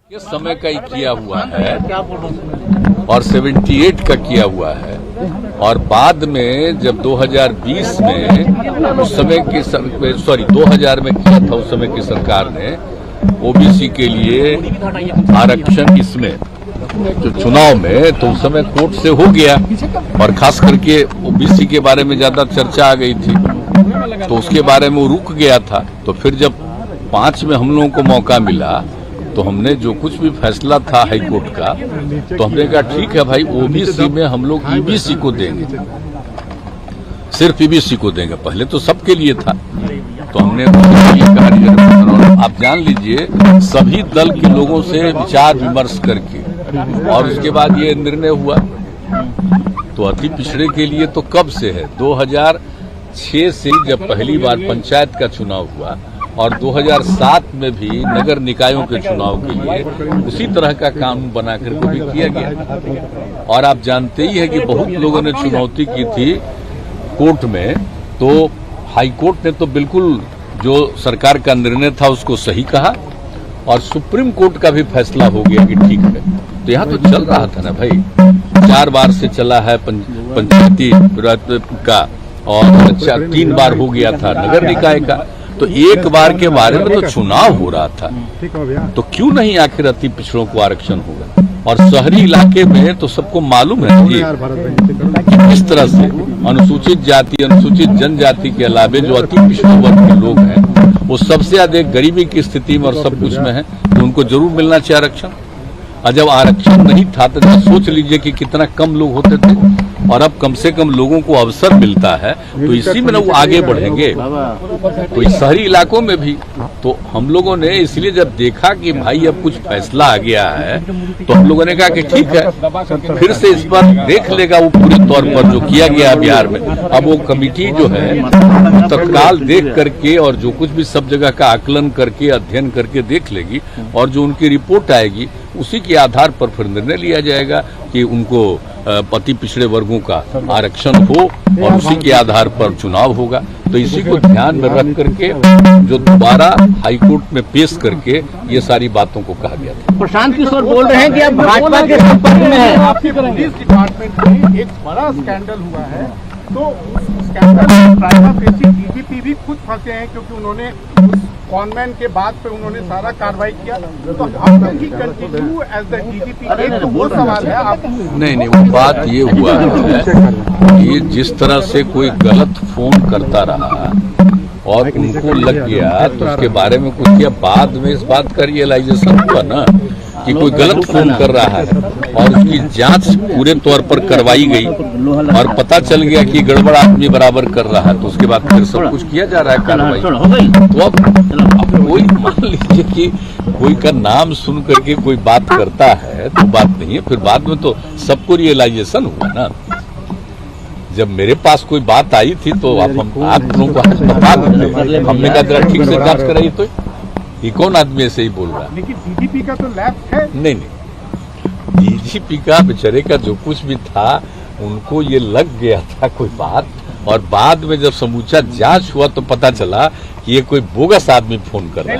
किस समय का ही किया हुआ है और 78 का किया हुआ है और बाद में जब 2020 में उस समय की 2000 में किया था उस समय की सरकार ने ओबीसी के लिए आरक्षण इसमें जो चुनाव में तो उस समय कोर्ट से हो गया और खास करके ओबीसी के बारे में ज्यादा चर्चा आ गई थी तो उसके बारे में वो रुक गया था। तो फिर जब 5 में हम लोगों को मौका मिला तो हमने जो कुछ भी फैसला था हाई कोर्ट का तो हमने कहा ठीक है भाई ओबीसी में हम लोग ईबीसी को देंगे, सिर्फ ईबीसी को देंगे। पहले तो सबके लिए था तो हमने कहा आप जान लीजिए सभी दल के लोगों से विचार विमर्श करके और उसके बाद ये निर्णय हुआ। तो अति पिछड़े के लिए तो कब से है 2006 से जब पहली बार पंचायत का चुनाव हुआ और 2007 में भी नगर निकायों के चुनाव के लिए उसी तरह का कानून बना करके भी किया गया। और आप जानते ही हैं कि बहुत लोगों ने चुनौती की थी कोर्ट में, तो हाई कोर्ट ने तो बिल्कुल जो सरकार का निर्णय था उसको सही कहा और सुप्रीम कोर्ट का भी फैसला हो गया कि ठीक है। तो यहाँ तो चल रहा था ना भाई, 4 बार से चला है पंचायती का और 3 बार हो गया था नगर निकाय का, तो एक बार के बारे में तो चुनाव हो रहा था तो क्यों नहीं आखिर अति पिछड़ों को आरक्षण होगा। और शहरी इलाके में तो सबको मालूम है कि किस तरह से अनुसूचित जाति अनुसूचित जनजाति के अलावे जो अति पिछड़े वर्ग के लोग हैं वो सबसे अधिक गरीबी की स्थिति में और सब कुछ में है तो उनको जरूर मिलना चाहिए आरक्षण। और जब आरक्षण नहीं था तो सोच लीजिए कि कितना कम लोग होते थे और अब कम से कम लोगों को अवसर मिलता है तो इसी में वो आगे बढ़ेंगे। तो इस शहरी इलाकों में भी तो हम लोगों ने इसलिए जब देखा कि भाई अब कुछ फैसला आ गया है तो हम लोगों ने कहा कि ठीक है फिर से इस पर देख लेगा वो पूरे तौर पर जो किया गया बिहार में। अब वो कमेटी जो है तत्काल देख करके और जो कुछ भी सब जगह का आकलन करके अध्ययन करके देख लेगी और जो उनकी रिपोर्ट आएगी उसी के आधार पर फिर निर्णय लिया जाएगा कि उनको अति पिछड़े वर्गों का आरक्षण हो और उसी के आधार पर चुनाव होगा। तो इसी को ध्यान में रख करके जो दोबारा हाईकोर्ट में पेश करके ये सारी बातों को कहा गया था। प्रशांत किशोर बोल रहे हैं कि अब भाजपा के संपर्क में है। आपके पुलिस डिपार्टमेंट में एक बड़ा स्कैंडल हुआ है तो स्कैंडल में प्राइमा फेसी डीजीपी भी खुद फंसे हैं क्योंकि उन्होंने उस कॉनमैन के बाद पे उन्होंने सारा कार्रवाई किया। तो आप कंटिन्यू एज द डीजीपी एक तो वो सवाल है आप नहीं वो बात ये हुआ है कि जिस तरह से कोई गलत फोन करता रहा और उनको लग गया तो उसके बारे में कुछ किया, बाद में इस बात का रियलाइजेशन हुआ ना कि कोई गलत फोन कर रहा है और उसकी जांच पूरे तौर पर करवाई गई और पता चल गया कि गड़बड़ आदमी बराबर कर रहा है तो उसके बाद फिर सब कुछ किया जा रहा है कार्रवाई। तो अब कोई मान लीजिए कि कोई का नाम सुन करके कोई बात करता है तो बात नहीं है, फिर बाद में तो सबको रियलाइजेशन हुआ ना। जब मेरे पास कोई बात आई थी तो आप लोगों को बता देते, हमने कहा जरा ठीक से जांच कराई तो ये कौन आदमी ऐसे ही बोल रहा है। लेकिन डीजीपी का तो लैप्स है। नहीं डीजीपी का बेचारे का जो कुछ भी था उनको ये लग गया था कोई बात और बाद में जब समूचा जांच हुआ तो पता चला कि ये कोई बोगस आदमी फोन कर रहा है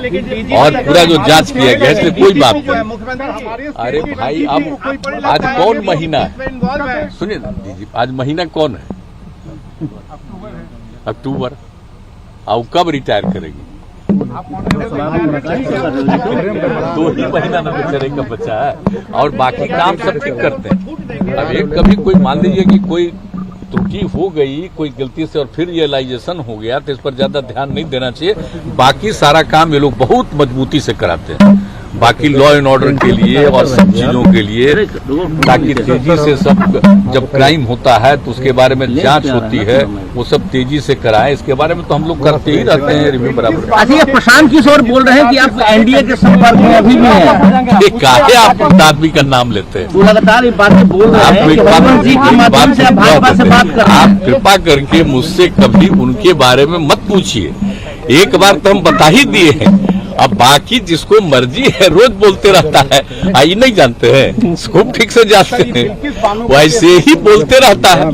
और पूरा जो जांच किया गया इसलिए कोई बात नहीं। अरे भाई अब आज कौन महीना है, सुनिए डीजीपी आज महीना कौन है, अक्टूबर। अब कब रिटायर करेगी, 2 ही महीना में बेचारे का बचा है और बाकी काम सब ठीक करते हैं। अब एक कभी कोई मान लीजिए कि कोई त्रुटि हो गई कोई गलती से और फिर रियलाइजेशन हो गया तो इस पर ज्यादा ध्यान नहीं देना चाहिए। बाकी सारा काम ये लोग बहुत मजबूती से कराते हैं बाकी लॉ एंड ऑर्डर के लिए और सब चीजों के लिए ताकि तेजी से सब जब क्राइम होता है तो उसके बारे में जांच होती है वो सब तेजी से कराएं। इसके बारे में तो हम लोग करते ही रहते हैं रिव्यू बराबर। अच्छा प्रशांत किशोर बोल रहे हैं कि आप एनडीए के संपर्क में अभी भी हैं। काहे आप आदमी का नाम लेते हैं, वो लगातार ये बातें बोल रहे हैं कि रमन जी के माध्यम से भाजपा से बात कर रहे हैं। आप कृपा करके मुझसे कभी उनके बारे में मत पूछिए, एक बार तो हम बता ही दिए हैं। अब बाकी जिसको मर्जी है रोज बोलते रहता है, आई नहीं जानते हैं, खूब ठीक से जानते हैं, वैसे ही बोलते रहता है,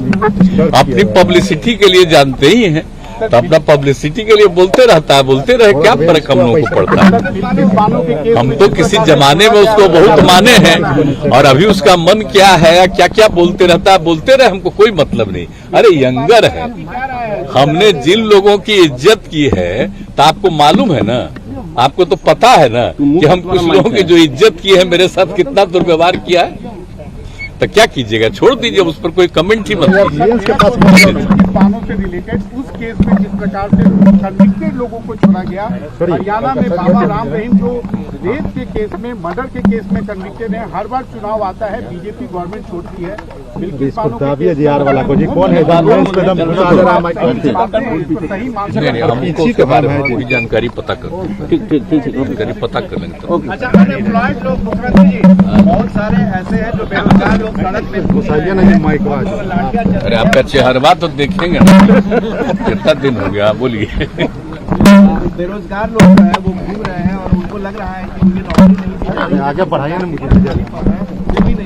अपनी पब्लिसिटी के लिए जानते ही हैं। तो अपना पब्लिसिटी के लिए बोलते रहता है, बोलते रहे, क्या फर्क हम लोगों को पड़ता है। हम तो किसी जमाने में उसको बहुत माने हैं और अभी उसका मन क्या है या क्या क्या बोलते रहता है, बोलते रहे, हमको कोई मतलब नहीं। अरे यंगर है, हमने जिन लोगों की इज्जत की है तो आपको मालूम है ना, आपको तो पता है ना कि हम कुछ लोगों की जो इज्जत की है मेरे साथ कितना दुर्व्यवहार किया है। तो क्या कीजिएगा, छोड़ दीजिए, उस पर कोई कमेंट ही मत कीजिए। बानों से रिलेटेड उस केस में जिस प्रकार से कन्विक्टेड लोगों को छोड़ा गया, हरियाणा में बाबा राम रहीम जो रेप के केस में, मर्डर के केस में कन्विक्टेड है, हर बार चुनाव आता है बीजेपी गवर्नमेंट छोड़ती है। नहीं, हमको उसके बारे में पूरी जानकारी पता जानकारी पता कर लेंगे। अच्छा, अनएम्प्लॉयड लोग मुख्यमंत्री जी बहुत सारे ऐसे हैं जो बेरोजगार लोग सड़क में, अरे आपका चेहरवा तो देखेंगे ना, कितना दिन हो गया, बोलिए। बेरोजगार लोग जो है वो घूम रहे हैं और उनको लग रहा है कि उन्हें नौकरी नहीं, आगे बढ़ाया ना, मुझे नहीं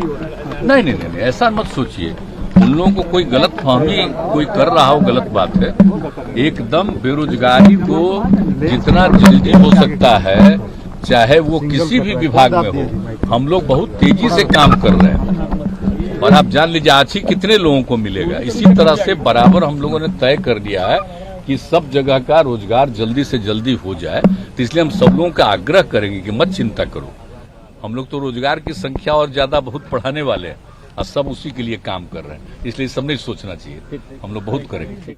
हो रहा है। नहीं, ऐसा मत सोचिए। उन लोगों को कोई गलत फहमी कोई कर रहा हो, गलत बात है। एकदम बेरोजगारी को जितना जल्दी हो सकता है, चाहे वो किसी भी विभाग में हो, हम लोग बहुत तेजी से काम कर रहे हैं। और आप जान लीजिए आज ही कितने लोगों को मिलेगा। इसी तरह से बराबर हम लोगों ने तय कर दिया है कि सब जगह का रोजगार जल्दी से जल्दी हो जाए। तो इसलिए हम सब लोगों का आग्रह करेंगे कि मत चिंता करो, हम लोग तो रोजगार की संख्या और ज्यादा बहुत बढ़ाने वाले हैं और सब उसी के लिए काम कर रहे हैं। इसलिए सब नहीं सोचना चाहिए, हम लोग बहुत करेंगे।